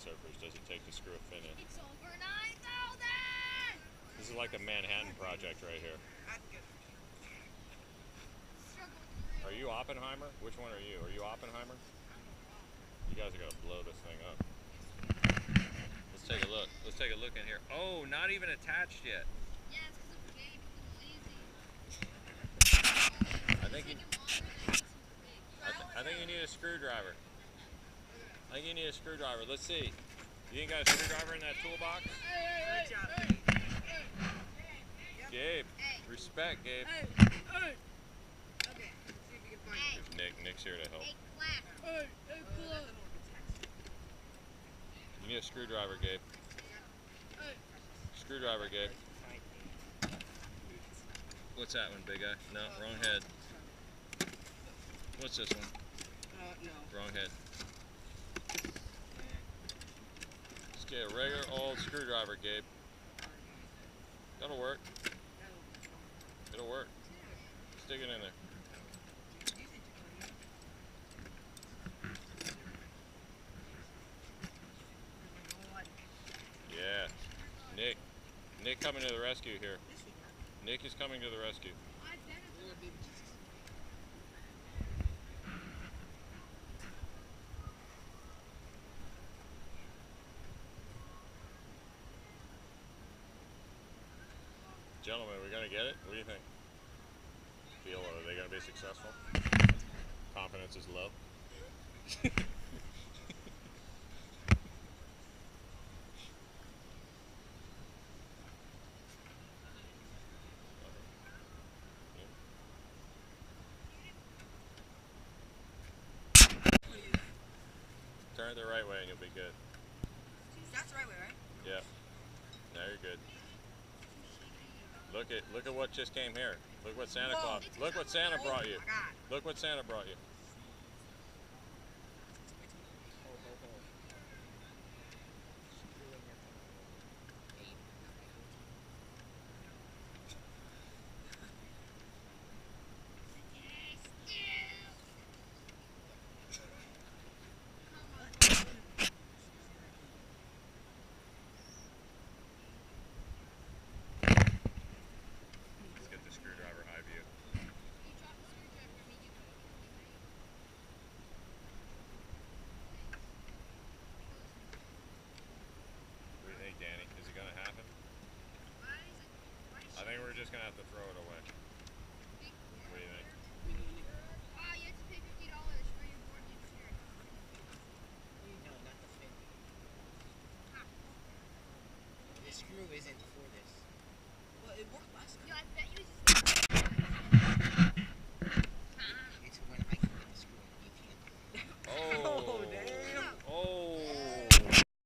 surfers does it take to screw a fin in? It's over 9,000! This is like a Manhattan project right here. Are you Oppenheimer? Which one are you? Are you Oppenheimer? You guys are gonna blow this thing up. Let's take a look. Let's take a look in here. Oh, not even attached yet. Yeah, it's because of Gabe being lazy. I think you need a screwdriver. I think you need a screwdriver. Let's see. You ain't got a screwdriver in that toolbox? Good job. Gabe. Respect, Gabe. Okay, see if you can find it. Nick. Nick's here to help. You need a screwdriver, Gabe. Screwdriver, Gabe. What's that one, big guy? No, wrong head. What's this one? No. Wrong head. Let's get a regular old screwdriver, Gabe. That'll work. It'll work. Stick it in there. Yeah. Nick coming to the rescue here. Nick is coming to the rescue. Gentlemen, are we going to get it? What do you think? Viola, are they going to be successful? Confidence is low. Turn it the right way and you'll be good. That's the right way, right? Yeah. Now you're good. Look at what just came here. Look what Santa Claus. Look what Santa brought you. Look what Santa brought you. I think we're just going to have to throw it away. What do you think? Wow, you have to pay $50 for your board game shirt. No, not the fin. The screw isn't